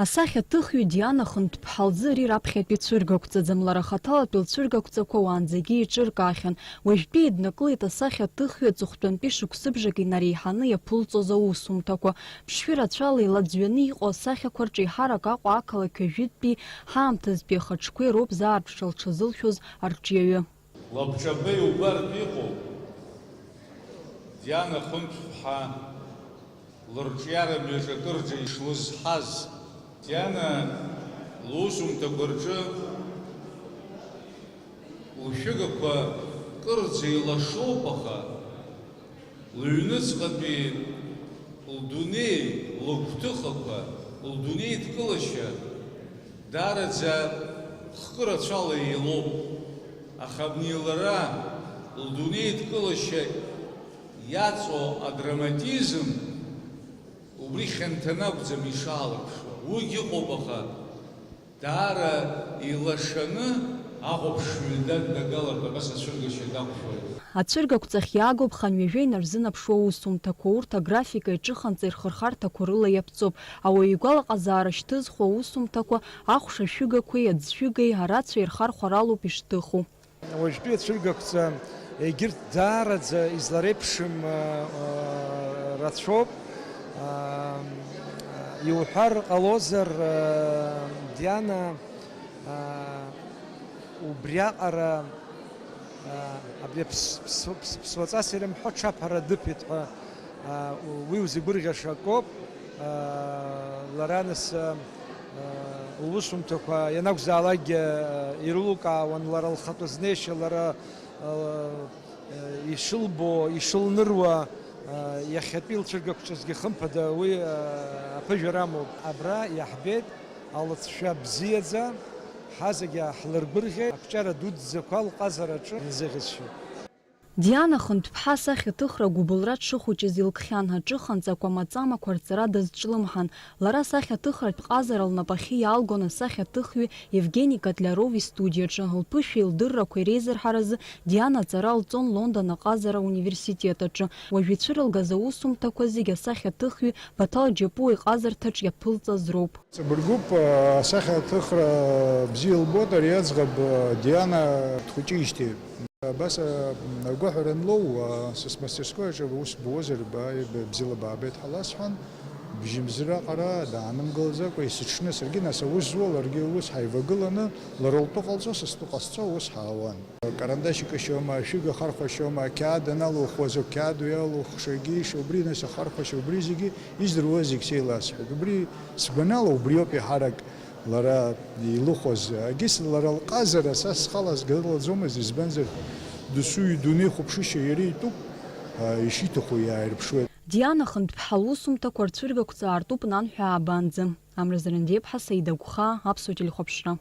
Асахьа ҭыхҩы Диана Хынҭԥҳа лзы ари раԥхьатәи цәыргақәҵаӡам, лара хаҭалатәи лцәыргақәҵақәа уаанӡагьы иҿыркаахьан. Уажәтәи иднакылеит асахьа ҭыхҩы аҵыхәтәантәи шықәсыбжак инареиҳаны иаԥылҵоз аусумҭақәа. Ԥшшәы рацәала илаӡҩаны иҟоу асахьақәа рҿы еиҳарак Аҟәа ақалақь ажәытәтәи ҳаамҭазтәи ахаҿқәеи роуп заарԥшра лҽазылшәоз арҿиаҩы. Лабҿабеи убартә иҟоуп Диана Хынҭԥҳа лырҿиара мҩаҿакырӡа ишлызҳаз. Диана лусумҭақәа рҿы лшәыгақәа кырӡа илашоуп, аха лыҩныҵҟатәи лдунеи лыгәҭыхақәа, лдунеидкылашьа даараӡа хкы рацәала еилоуп. Аха абни лара лдунеидкылашьа иаҵоу адраматизм убри хьанҭаны акәӡам ишаалаԥшуа. Уигьы ыҟоуп, аха даара илашаны ахәаԥшҩы дагалартә абас ацәыргашьа дақәшәоит. Ацәыргақәҵахь иаагоуп ханҩажәа инарзынаԥшуа аусумҭақәа. Урҭ аграфика иҿыханҵа ирхырхарҭақәа рыла иаԥҵоуп. Ауаҩы игәалаҟазаара шьҭызхуа аусумҭақәа ахәша шәыгақәеи аӡшәыгеи арацәа ирхархәаралоуп ишҭыху. Уажәтәи ацәыргақәҵа егьырҭ даараӡа излареиԥшым рацәоуп. Иуҳәар ҟалозар, Диана убриаҟара абри ԥсуаҵас ирымҳәо ҽаԥара дыԥеит ҳәа уи узигәырӷьаша акоуп. Лара нас лусумҭақәа ианакәзаалакгьы ирылукаауан лара лхатәы знеишьа, лара ишылбо, ишылныруа иахьатәи лцәыргақәҵазгьы хымԥада уи аԥыжәара амоуп. Абра иаҳбеит алыҵшәа бзиаӡа, ҳазегьы ҳлыргәырӷьеит, ақәҿиара дуӡӡақәа лҟазараҿы инзыӷьызшьеит. Диана Хынҭԥҳа асахьаҭыхра гәыбылра дшыхәыҷыз илкхьан, аҿыханҵақәа маҵамақәа рҵара дазҿлымҳан. Лара асахьаҭыхратә ҟазара лнапахьы иаалгон асахьаҭыхҩы Евгени Котляров истудиаҿы. Лԥышәеи лдыррақәа иреизырҳаразы Диана аҵара лҵон Лондон аҟазара университет аҿы. Уажәы ицәырылгаз аусумҭақәа зегьы асахьаҭыхҩы Баҭал Џьапуа иҟазарҭаҿ иаԥылҵаз роуп. Ҵабыргуп, асахьаҭыхра бзиа илбоит ари аӡӷаб Диана дхәыҷижьҭеи. Бас агәаҳәара анлоу сысмастерскоиаҿы ус буозар бзиала баабеит ҳаласҳәан, бжьымзраҟара даанымгылӡакәа исыҽны саргьы нас аус зуа ларгьы ус ҳаивагыланы лара лтәы ҟалҵо, са стәы ҟасҵо ус ҳаауан. Карандашик ашьома, шәыга хархәашьома, қьаад аналухуаз қьаад иалухшагьы убри нас ахархәашьа убри зегьы издыруаз зегь сеиласҳәеит. Убри сгәанала убриоуп иҳарак лара илыхәоз. Агьыс лара лҟазара са схала сгылаӡомызт, избанзар досу идунеи хәаԥшышьа иара итәуп, ишиҭаху иааирԥшуеит. Диана Хынҭԥҳа лусумҭақәа рцәыргақәҵа аартуп нанҳәа аабанӡа. Амразаран Деиԥҳа, Саида Гәхаа, Аԥсуа телехәаԥшра.